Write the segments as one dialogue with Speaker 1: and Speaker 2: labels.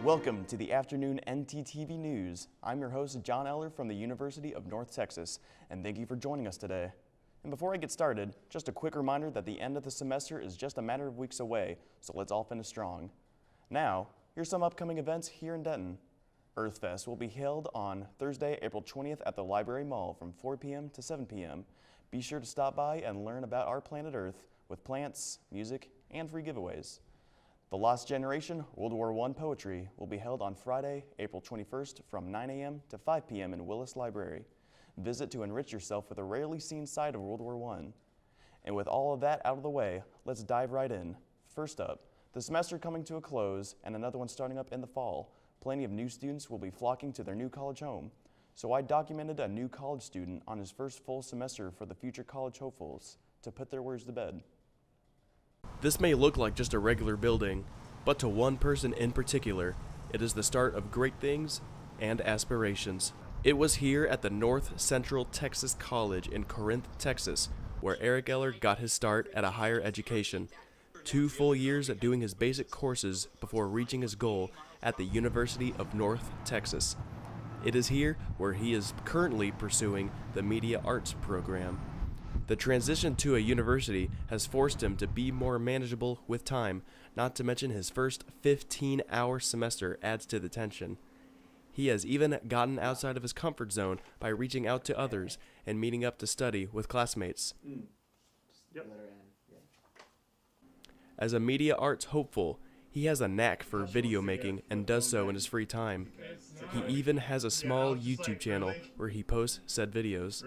Speaker 1: Welcome to the afternoon NTTV News. I'm your host, John Eller from the University of North Texas, and thank you for joining us today. And before I get started, just a quick reminder that the end of the semester is just a matter of weeks away, so let's all finish strong. Now, here's some upcoming events here in Denton. Earth Fest will be held on Thursday, April 20th at the Library Mall from 4 p.m. to 7 p.m. Be sure to stop by and learn about our planet Earth with plants, music, and free giveaways. The Lost Generation World War I Poetry will be held on Friday, April 21st from 9 a.m. to 5 p.m. in Willis Library. Visit to enrich yourself with a rarely seen side of World War I. And with all of that out of the way, let's dive right in. First up, the semester coming to a close and another one starting up in the fall. Plenty of new students will be flocking to their new college home. So I documented a new college student on his first full semester for the future college hopefuls to put their words to bed.
Speaker 2: This may look like just a regular building, but to one person in particular, it is the start of great things and aspirations. It was here at the North Central Texas College in Corinth, Texas, where Eric Eller got his start at a higher education. 2 full years at doing his basic courses before reaching his goal at the University of North Texas. It is here where he is currently pursuing the Media Arts program. The transition to a university has forced him to be more manageable with time, not to mention his first 15-hour semester adds to the tension. He has even gotten outside of his comfort zone by reaching out to others and meeting up to study with classmates. As a media arts hopeful, he has a knack for video making and does so in his free time. He even has a small YouTube channel where he posts said videos.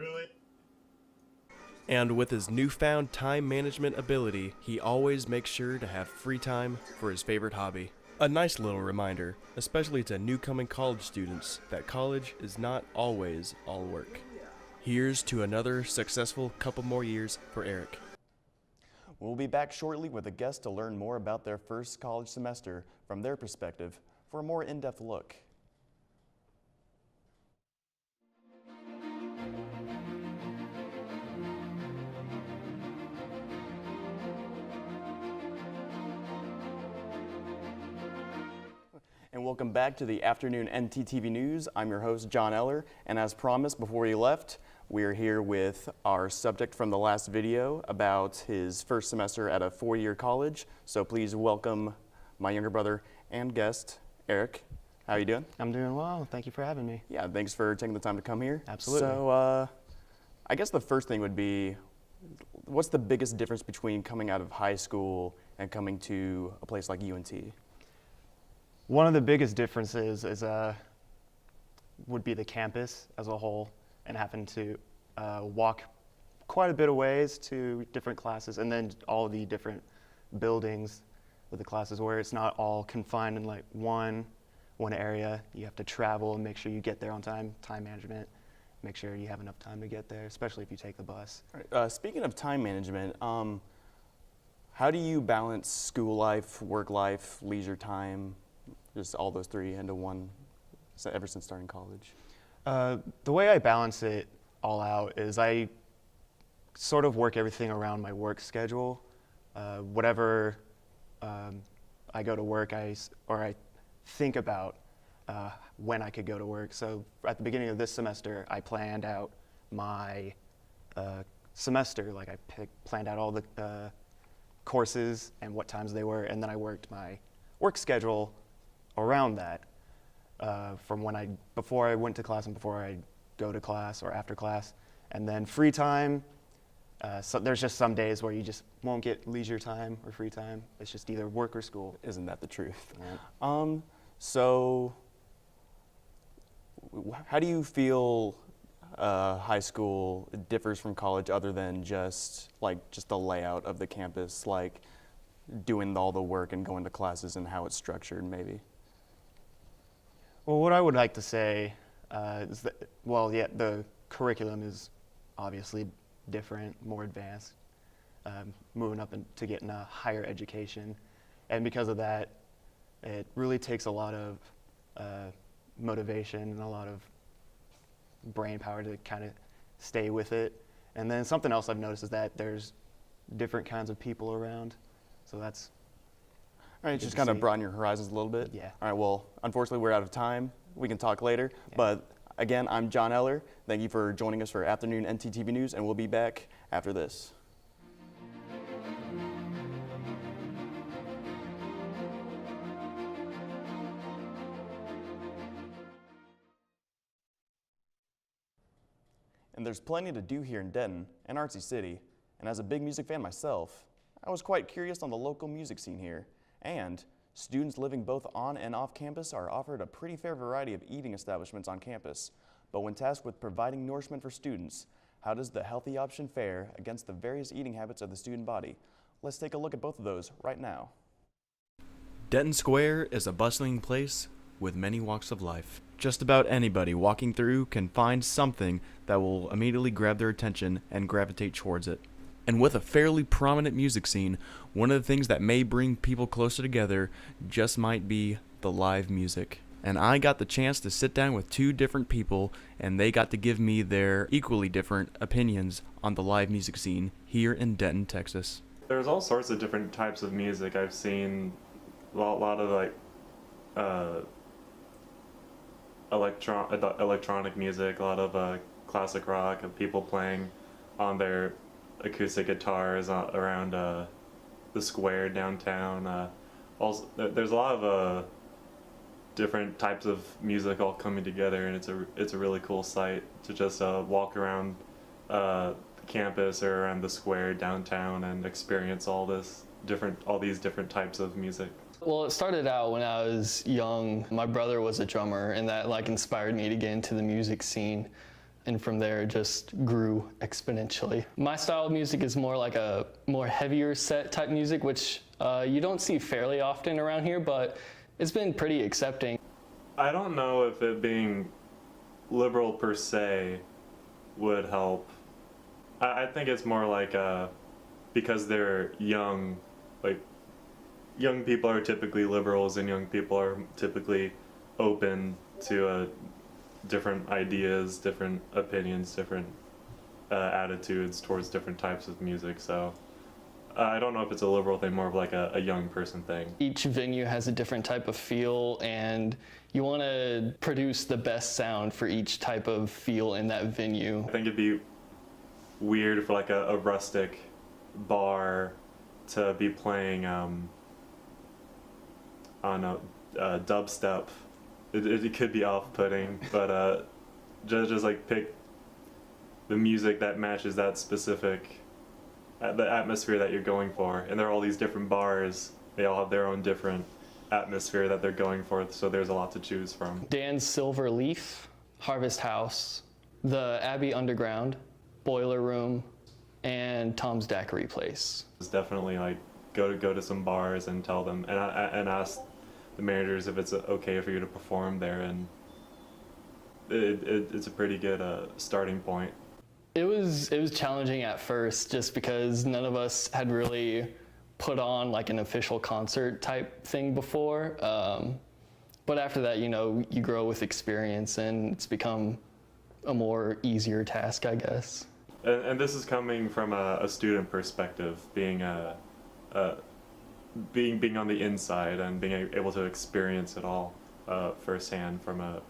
Speaker 2: And with his newfound time management ability, he always makes sure to have free time for his favorite hobby. A nice little reminder, especially to newcoming college students, that college is not always all work. Here's to another successful couple more years for Eric.
Speaker 1: We'll be back shortly with a guest to learn more about their first college semester from their perspective for a more in-depth look. And welcome back to the afternoon NTTV News. I'm your host, John Eller, and as promised before he left, we are here with our subject from the last video about his first semester at a 4-year college. So please welcome my younger brother and guest, Eric. How are you doing?
Speaker 3: I'm doing well. Thank you for having me.
Speaker 1: Yeah, thanks for taking the time to come here.
Speaker 3: Absolutely.
Speaker 1: So I guess the first thing would be, what's the biggest difference between coming out of high school and coming to a place like UNT?
Speaker 3: One of the biggest differences would be the campus as a whole and having to walk quite a bit of ways to different classes, and then all the different buildings with the classes where it's not all confined in like one area. You have to travel and make sure you get there on time, time management, make sure you have enough time to get there, especially if you take the bus.
Speaker 1: Right. Speaking of time management, how do you balance school life, work life, leisure time, just all those three into one ever since starting college?
Speaker 3: The way I balance it all out is I sort of work everything around my work schedule. Whatever I go to work, I think about when I could go to work. So at the beginning of this semester, I planned out my semester. Like I planned out all the courses and what times they were, and then I worked my work schedule around that. From before I went to class and before I go to class or after class. And then free time, so there's just some days where you just won't get leisure time or free time. It's just either work or school.
Speaker 1: Isn't that the truth?
Speaker 3: Yeah.
Speaker 1: So how do you feel high school differs from college other than just the layout of the campus, like doing all the work and going to classes and how it's structured maybe?
Speaker 3: Well, what I would like to say is that, the curriculum is obviously different, more advanced, moving up to getting a higher education. And because of that, it really takes a lot of motivation and a lot of brain power to kind of stay with it. And then something else I've noticed is that there's different kinds of people around. So that's
Speaker 1: All right,
Speaker 3: Good
Speaker 1: just
Speaker 3: to
Speaker 1: kind of
Speaker 3: see.
Speaker 1: broaden your horizons a little bit.
Speaker 3: Yeah.
Speaker 1: All right, well, unfortunately, we're out of time. We can talk later.
Speaker 3: Yeah.
Speaker 1: But again, I'm John Eller. Thank you for joining us for Afternoon NTTV News, and we'll be back after this. And there's plenty to do here in Denton, an artsy city. And as a big music fan myself, I was quite curious on the local music scene here. And students living both on and off campus are offered a pretty fair variety of eating establishments on campus. But when tasked with providing nourishment for students, how does the healthy option fare against the various eating habits of the student body? Let's take a look at both of those right now.
Speaker 2: Denton Square is a bustling place with many walks of life. Just about anybody walking through can find something that will immediately grab their attention and gravitate towards it. And with a fairly prominent music scene, one of the things that may bring people closer together just might be the live music. And I got the chance to sit down with two different people, and they got to give me their equally different opinions on the live music scene here in Denton, Texas.
Speaker 4: There's all sorts of different types of music. I've seen a lot of like electronic music, a lot of classic rock, of people playing on their acoustic guitars around the square downtown. Also, there's a lot of different types of music all coming together, and it's a really cool sight to just walk around the campus or around the square downtown and experience all these different types of music.
Speaker 5: Well, it started out when I was young. My brother was a drummer, and that inspired me to get into the music scene. And from there, it just grew exponentially. My style of music is more like a more heavier set type music, which you don't see fairly often around here, but it's been pretty accepting.
Speaker 4: I don't know if it being liberal per se would help. I think it's more like because they're young, like young people are typically liberals and young people are typically open to different ideas, different opinions, different attitudes towards different types of music. So I don't know if it's a liberal thing, more of like a young person thing.
Speaker 5: Each venue has a different type of feel, and you want to produce the best sound for each type of feel in that venue.
Speaker 4: I think it'd be weird for like a rustic bar to be playing on a dubstep. It could be off-putting, but just like pick the music that matches that specific the atmosphere that you're going for. And there are all these different bars. They all have their own different atmosphere that they're going for, so there's a lot to choose from.
Speaker 5: Dan's Silver Leaf, Harvest House, the Abbey Underground, Boiler Room, and Tom's Daiquiri Place.
Speaker 4: It's definitely like go to some bars and tell them and ask the managers if it's okay for you to perform there, and it's a pretty good starting point.
Speaker 5: It was challenging at first, just because none of us had really put on like an official concert type thing before. But after that, you grow with experience, and it's become a more easier task, I guess.
Speaker 4: And this is coming from a student perspective, being being on the inside and being able to experience it all firsthand from a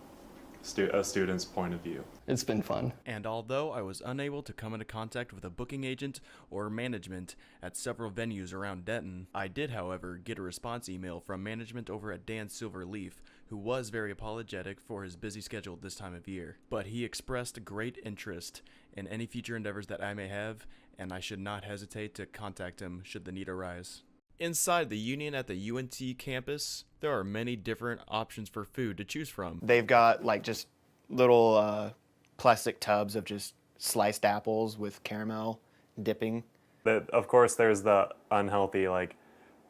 Speaker 4: student's point of view.
Speaker 5: It's been fun.
Speaker 2: And although I was unable to come into contact with a booking agent or management at several venues around Denton, I did, however, get a response email from management over at Dan's Silver Leaf, who was very apologetic for his busy schedule this time of year. But he expressed great interest in any future endeavors that I may have, and I should not hesitate to contact him should the need arise. Inside the Union at the UNT campus, there are many different options for food to choose from.
Speaker 3: They've got like just little plastic tubs of just sliced apples with caramel dipping.
Speaker 4: Of course, there's the unhealthy like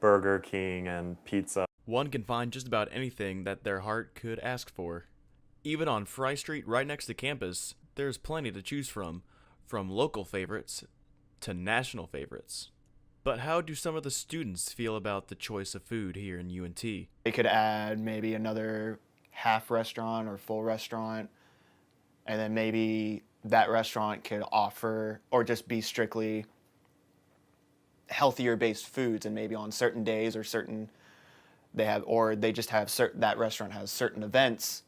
Speaker 4: Burger King and pizza.
Speaker 2: One can find just about anything that their heart could ask for. Even on Fry Street right next to campus, there's plenty to choose from local favorites to national favorites. But how do some of the students feel about the choice of food here in UNT?
Speaker 3: They could add maybe another half restaurant or full restaurant, and then maybe that restaurant could offer or just be strictly healthier based foods, and maybe on certain days or certain they just have that restaurant has certain events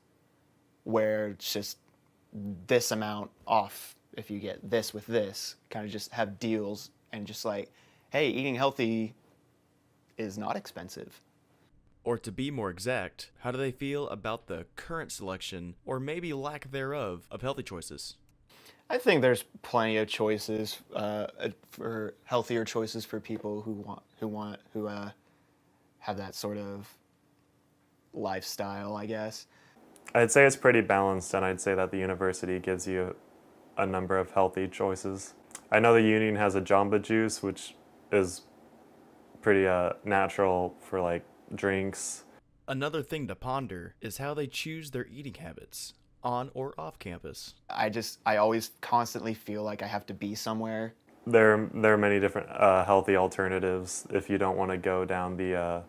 Speaker 3: where it's just this amount off if you get this with this, kind of just have deals and just like, hey, eating healthy is not expensive.
Speaker 2: Or to be more exact, how do they feel about the current selection, or maybe lack thereof, of healthy choices?
Speaker 3: I think there's plenty of choices for healthier choices for people who have that sort of lifestyle, I guess.
Speaker 4: I'd say it's pretty balanced, and I'd say that the university gives you a number of healthy choices. I know the Union has a Jamba Juice, which is pretty natural for like drinks.
Speaker 2: Another thing to ponder is how they choose their eating habits, on or off campus.
Speaker 3: I always constantly feel like I have to be somewhere.
Speaker 4: There are many different healthy alternatives if you don't want to go down the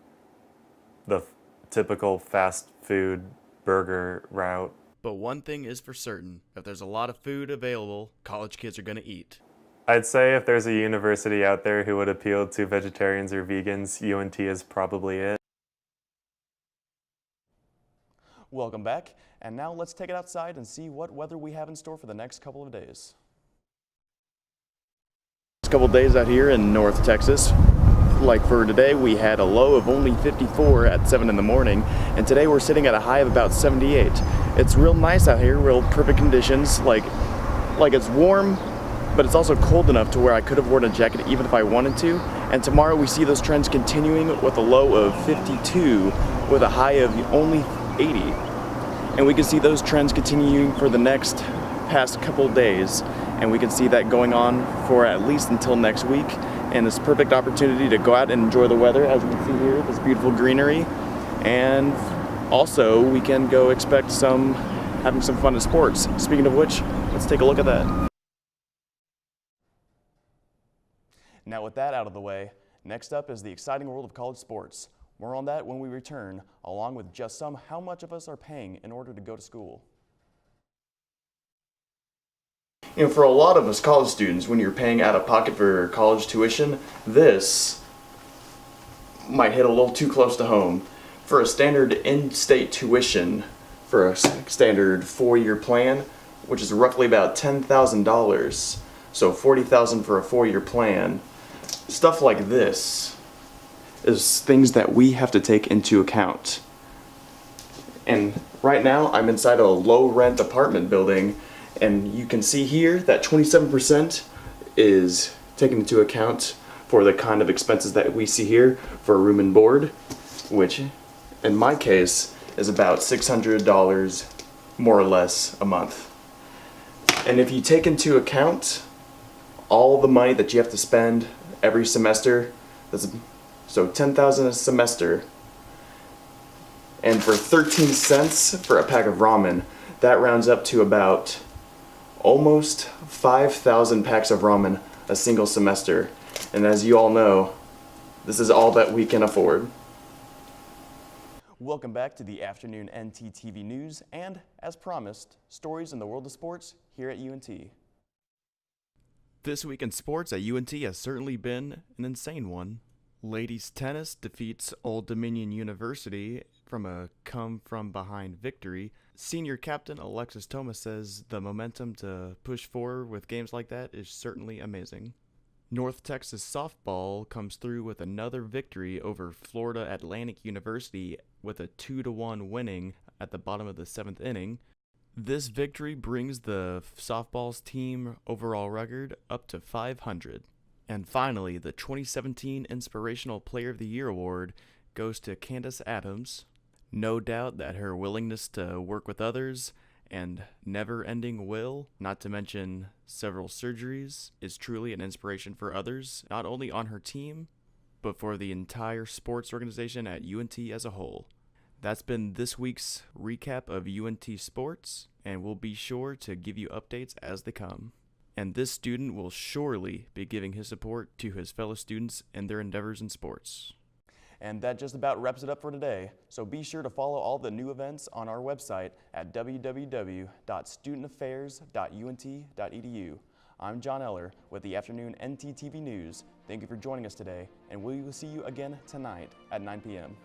Speaker 4: typical fast food burger route.
Speaker 2: But one thing is for certain, if there's a lot of food available, college kids are going to eat.
Speaker 4: I'd say if there's a university out there who would appeal to vegetarians or vegans, UNT is probably it.
Speaker 1: Welcome back, and now let's take it outside and see what weather we have in store for the next couple of days.
Speaker 6: Couple days out here in North Texas. Like for today, we had a low of only 54 at 7 in the morning, and today we're sitting at a high of about 78. It's real nice out here, real perfect conditions. Like it's warm, but it's also cold enough to where I could have worn a jacket even if I wanted to. And tomorrow we see those trends continuing with a low of 52 with a high of only 80. And we can see those trends continuing for the next past couple days. And we can see that going on for at least until next week. And this perfect opportunity to go out and enjoy the weather, as you can see here, this beautiful greenery. And also, we can go expect having some fun at sports. Speaking of which, let's take a look at that.
Speaker 1: Now with that out of the way, next up is the exciting world of college sports. More on that when we return, along with just how much of us are paying in order to go to school.
Speaker 6: You know, for a lot of us college students, when you're paying out of pocket for college tuition, this might hit a little too close to home. For a standard in-state tuition, for a standard 4-year plan, which is roughly about $10,000, so $40,000 for a 4-year plan, stuff like this is things that we have to take into account. And right now, I'm inside a low-rent apartment building, and you can see here that 27% is taken into account for the kind of expenses that we see here for room and board, which in my case is about $600 more or less a month. And if you take into account all the money that you have to spend every semester, so $10,000 a semester, and for 13 cents for a pack of ramen, that rounds up to about almost 5,000 packs of ramen a single semester. And as you all know, this is all that we can afford.
Speaker 1: Welcome back to the afternoon NTTV News and, as promised, stories in the world of sports here at UNT.
Speaker 2: This week in sports at UNT has certainly been an insane one. Ladies tennis defeats Old Dominion University from a come-from-behind victory. Senior captain Alexis Thomas says the momentum to push forward with games like that is certainly amazing. North Texas softball comes through with another victory over Florida Atlantic University with a 2-1 winning at the bottom of the 7th inning. This victory brings the softball's team overall record up to 500. And finally, the 2017 Inspirational Player of the Year award goes to Candace Adams. No doubt that her willingness to work with others and never-ending will, not to mention several surgeries, is truly an inspiration for others, not only on her team, but for the entire sports organization at UNT as a whole. That's been this week's recap of UNT sports, and we'll be sure to give you updates as they come. And this student will surely be giving his support to his fellow students in their endeavors in sports.
Speaker 1: And that just about wraps it up for today. So be sure to follow all the new events on our website at www.studentaffairs.unt.edu. I'm John Eller with the afternoon NTTV News. Thank you for joining us today, and we will see you again tonight at 9 p.m.